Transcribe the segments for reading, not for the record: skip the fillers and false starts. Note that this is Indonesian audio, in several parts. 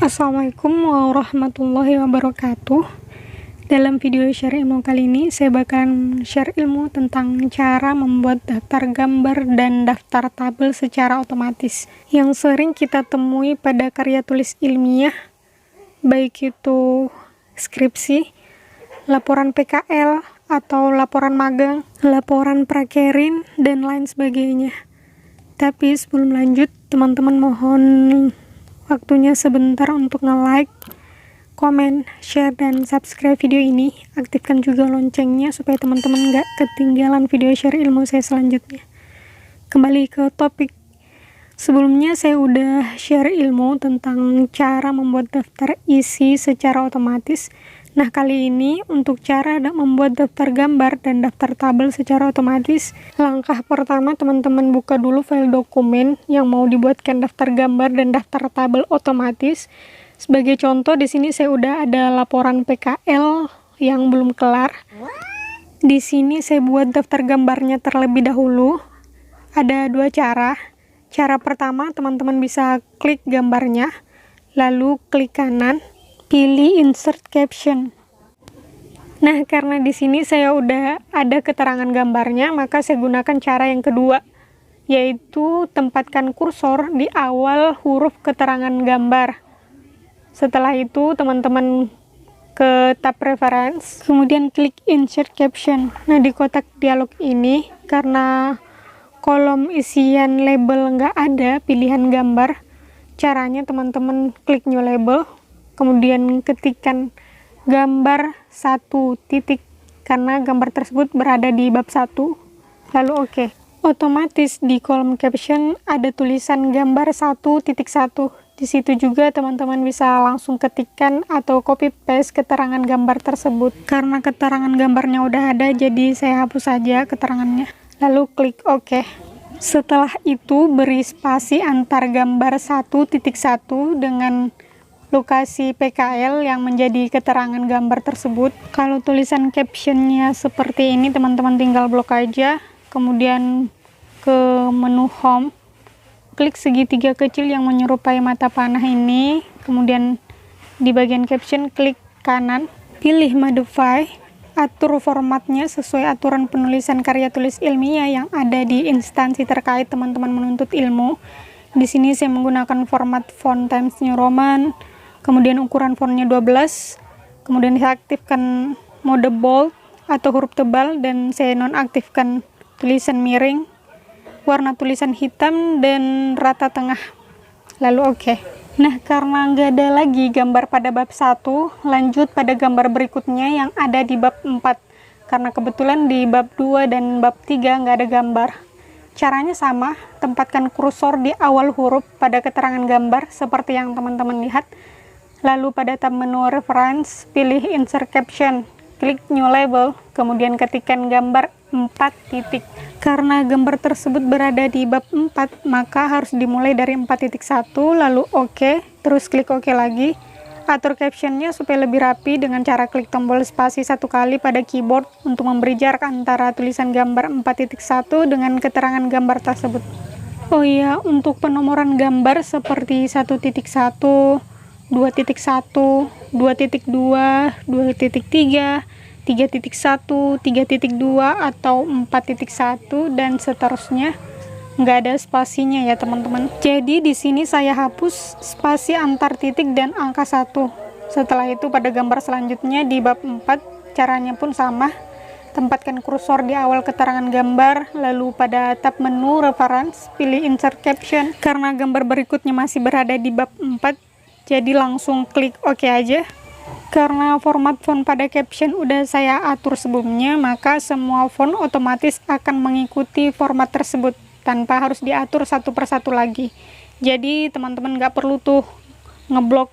Assalamualaikum warahmatullahi wabarakatuh. Dalam video share ilmu kali ini, saya bakalan share ilmu tentang cara membuat daftar gambar dan daftar tabel secara otomatis yang sering kita temui pada karya tulis ilmiah, baik itu skripsi, laporan PKL, atau laporan magang, laporan prakerin, dan lain sebagainya. Tapi sebelum lanjut, teman-teman mohon waktunya sebentar untuk nge-like, komen, share, dan subscribe video ini. Aktifkan juga loncengnya supaya teman-teman gak ketinggalan video share ilmu saya selanjutnya. Kembali ke topik. Sebelumnya saya udah share ilmu tentang cara membuat daftar isi secara otomatis. Nah, kali ini untuk cara membuat daftar gambar dan daftar tabel secara otomatis. Langkah pertama, teman-teman buka dulu file dokumen yang mau dibuatkan daftar gambar dan daftar tabel otomatis. Sebagai contoh, di sini saya udah ada laporan PKL yang belum kelar. Di sini saya buat daftar gambarnya terlebih dahulu. Ada dua cara. Cara pertama, teman-teman bisa klik gambarnya, lalu klik kanan, pilih insert caption. Nah, karena di sini saya udah ada keterangan gambarnya, maka saya gunakan cara yang kedua, yaitu tempatkan kursor di awal huruf keterangan gambar. Setelah itu, teman-teman ke tab reference, kemudian klik insert caption. Nah, di kotak dialog ini, karena kolom isian label nggak ada pilihan gambar, caranya teman-teman klik new label, kemudian ketikkan gambar 1 titik karena gambar tersebut berada di bab 1, lalu oke. Otomatis di kolom caption ada tulisan gambar 1.1. Di situ juga teman-teman bisa langsung ketikkan atau copy paste keterangan gambar tersebut. Karena keterangan gambarnya udah ada, jadi saya hapus saja keterangannya, lalu klik oke. Setelah itu beri spasi antar gambar 1.1 dengan lokasi PKL yang menjadi keterangan gambar tersebut. Kalau tulisan captionnya seperti ini, teman-teman tinggal blok aja, kemudian ke menu home, klik segitiga kecil yang menyerupai mata panah ini, kemudian di bagian caption klik kanan, pilih modify, atur formatnya sesuai aturan penulisan karya tulis ilmiah yang ada di instansi terkait teman-teman menuntut ilmu. Di sini saya menggunakan format font Times New Roman, kemudian ukuran fontnya 12, kemudian saya aktifkan mode bold atau huruf tebal, dan saya nonaktifkan tulisan miring, warna tulisan hitam, dan rata tengah, lalu oke. Nah, karena nggak ada lagi gambar pada bab 1, lanjut pada gambar berikutnya yang ada di bab 4, karena kebetulan di bab 2 dan bab 3 nggak ada gambar. Caranya sama, tempatkan kursor di awal huruf pada keterangan gambar seperti yang teman-teman lihat. Lalu pada tab menu reference, pilih insert caption, klik new label, kemudian ketikkan gambar 4 titik. Karena gambar tersebut berada di bab 4, maka harus dimulai dari 4.1, lalu oke, terus klik oke lagi. Atur captionnya supaya lebih rapi dengan cara klik tombol spasi 1 kali pada keyboard untuk memberi jarak antara tulisan gambar 4.1 dengan keterangan gambar tersebut. Oh iya, untuk penomoran gambar seperti 1.1, 2.1, 2.2, 2.3, 3.1, 3.2, atau 4.1, dan seterusnya. Nggak ada spasinya ya teman-teman. Jadi di sini saya hapus spasi antar titik dan angka 1. Setelah itu pada gambar selanjutnya di bab 4, caranya pun sama. Tempatkan kursor di awal keterangan gambar, lalu pada tab menu reference, pilih insert caption. Karena gambar berikutnya masih berada di bab 4, jadi langsung klik oke aja. Karena format font pada caption udah saya atur sebelumnya, maka semua font otomatis akan mengikuti format tersebut tanpa harus diatur satu persatu lagi. Jadi teman-teman nggak perlu tuh ngeblok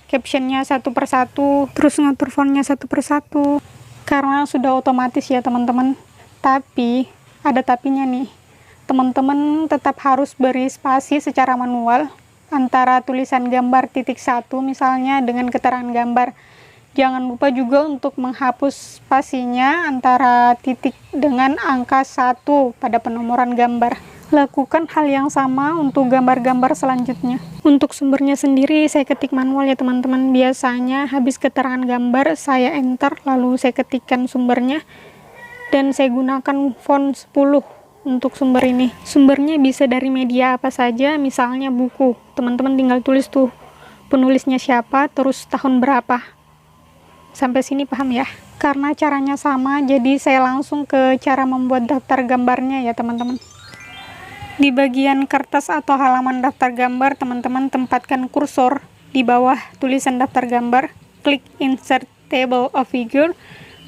captionnya satu persatu, terus ngatur fontnya satu persatu, karena sudah otomatis ya teman-teman. Tapi ada tapinya nih, teman-teman tetap harus beri spasi secara manual antara tulisan gambar titik 1 misalnya dengan keterangan gambar. Jangan lupa juga untuk menghapus spasinya antara titik dengan angka 1 pada penomoran gambar. Lakukan hal yang sama untuk gambar-gambar selanjutnya. Untuk sumbernya sendiri saya ketik manual ya teman-teman. Biasanya habis keterangan gambar saya enter lalu saya ketikkan sumbernya, dan saya gunakan font 10 untuk sumber ini. Sumbernya bisa dari media apa saja, misalnya buku. Teman-teman tinggal tulis tuh penulisnya siapa, terus tahun berapa. Sampai sini paham ya? Karena caranya sama, jadi saya langsung ke cara membuat daftar gambarnya ya teman-teman. Di bagian kertas atau halaman daftar gambar, teman-teman tempatkan kursor di bawah tulisan daftar gambar, klik insert table of figure,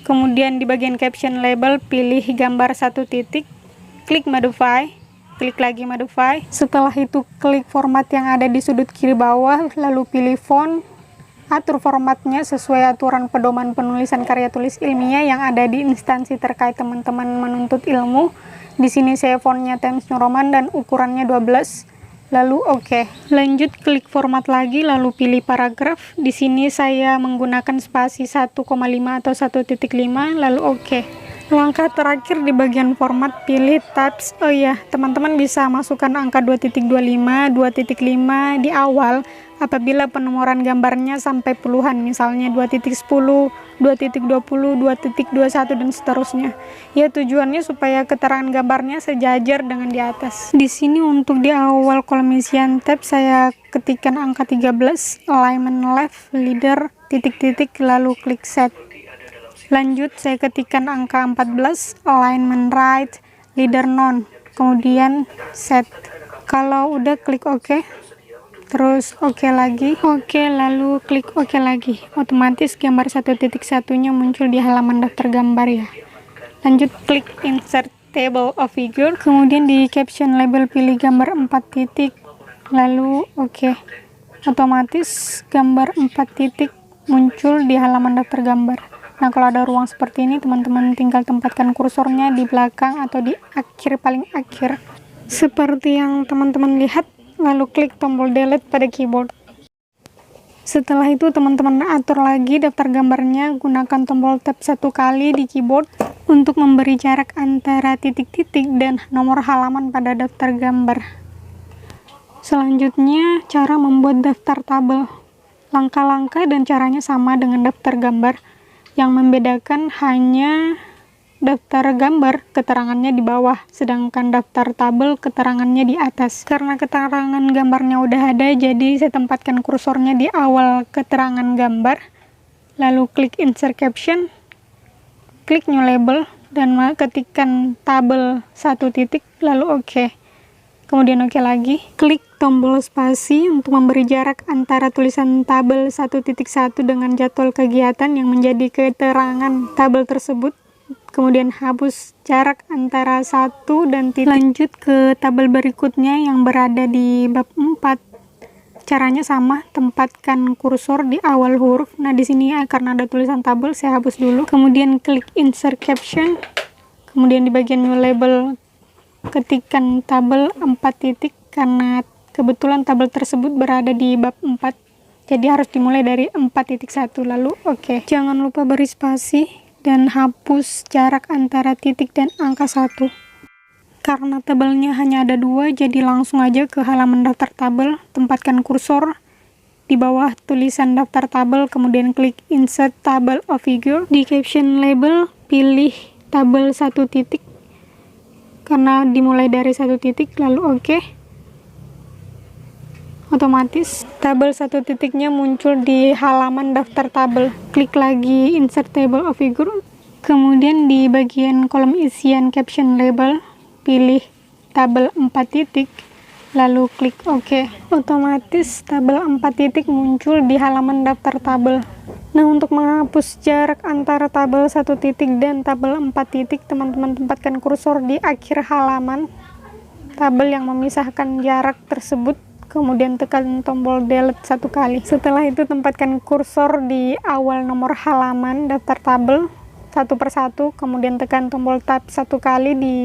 kemudian di bagian caption label pilih gambar 1 titik, klik modify, klik lagi modify. Setelah itu klik format yang ada di sudut kiri bawah, lalu pilih font, atur formatnya sesuai aturan pedoman penulisan karya tulis ilmiah yang ada di instansi terkait teman-teman menuntut ilmu. Di sini saya fontnya Times New Roman dan ukurannya 12. Lalu oke. Lanjut klik format lagi lalu pilih paragraf. Di sini saya menggunakan spasi 1,5 atau 1.5 lalu oke. Langkah terakhir di bagian format pilih tabs. Oh ya, teman-teman bisa masukkan angka 2.25, 2.5 di awal apabila penomoran gambarnya sampai puluhan, misalnya 2.10, 2.20, 2.21 dan seterusnya. Ya, tujuannya supaya keterangan gambarnya sejajar dengan di atas. Di sini untuk di awal kolom isian tab saya ketikkan angka 13, alignment left, leader, titik-titik lalu klik set. Lanjut saya ketikkan angka 14, alignment right, leader none, kemudian set. Kalau udah klik OK, terus OK lagi, OK lalu klik OK lagi. Otomatis gambar 1.1-nya muncul di halaman daftar gambar ya. Lanjut klik insert table of figure, kemudian di caption label pilih gambar 4 titik, lalu OK. Otomatis gambar 4 titik muncul di halaman daftar gambar. Nah, kalau ada ruang seperti ini, teman-teman tinggal tempatkan kursornya di belakang atau di akhir paling akhir. Seperti yang teman-teman lihat, lalu klik tombol delete pada keyboard. Setelah itu, teman-teman atur lagi daftar gambarnya, gunakan tombol tab 1 kali di keyboard untuk memberi jarak antara titik-titik dan nomor halaman pada daftar gambar. Selanjutnya, cara membuat daftar tabel. Langkah-langkah dan caranya sama dengan daftar gambar. Yang membedakan hanya daftar gambar keterangannya di bawah, sedangkan daftar tabel keterangannya di atas. Karena keterangan gambarnya udah ada, jadi saya tempatkan kursornya di awal keterangan gambar, lalu klik insert caption, klik new label, dan ketikkan tabel 1 titik, lalu OK. Kemudian OK lagi, klik tombol spasi untuk memberi jarak antara tulisan tabel 1.1 dengan jadwal kegiatan yang menjadi keterangan tabel tersebut. Kemudian hapus jarak antara 1 dan titik. Lanjut ke tabel berikutnya yang berada di bab 4. Caranya sama, tempatkan kursor di awal huruf. Nah, di sini karena ada tulisan tabel, saya hapus dulu. Kemudian klik insert caption. Kemudian di bagian new label ketikkan tabel 4 titik karena kebetulan tabel tersebut berada di bab 4. Jadi harus dimulai dari 4.1 lalu OK. Jangan lupa beri spasi dan hapus jarak antara titik dan angka 1. Karena tabelnya hanya ada 2, jadi langsung aja ke halaman daftar tabel, tempatkan kursor di bawah tulisan daftar tabel, kemudian klik insert table of figure. Di caption label pilih tabel 1 titik karena dimulai dari 1 titik lalu OK. Otomatis tabel 1 titiknya muncul di halaman daftar tabel. Klik lagi insert table of figure, kemudian di bagian kolom isian caption label pilih tabel 4 titik lalu klik OK. Otomatis tabel 4 titik muncul di halaman daftar tabel. Nah, untuk menghapus jarak antara tabel 1 titik dan tabel 4 titik, teman-teman tempatkan kursor di akhir halaman tabel yang memisahkan jarak tersebut, kemudian tekan tombol delete 1 kali. Setelah itu tempatkan kursor di awal nomor halaman daftar tabel satu persatu, kemudian tekan tombol tab 1 kali di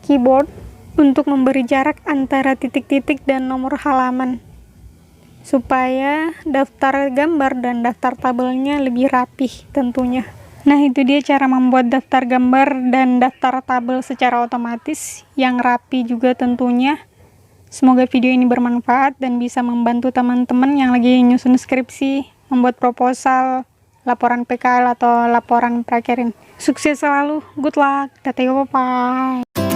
keyboard untuk memberi jarak antara titik-titik dan nomor halaman, supaya daftar gambar dan daftar tabelnya lebih rapih tentunya. Nah, itu dia cara membuat daftar gambar dan daftar tabel secara otomatis yang rapi juga tentunya. Semoga video ini bermanfaat dan bisa membantu teman-teman yang lagi nyusun skripsi, membuat proposal, laporan PKL atau laporan prakirin. Sukses selalu, good luck, dadah, bye.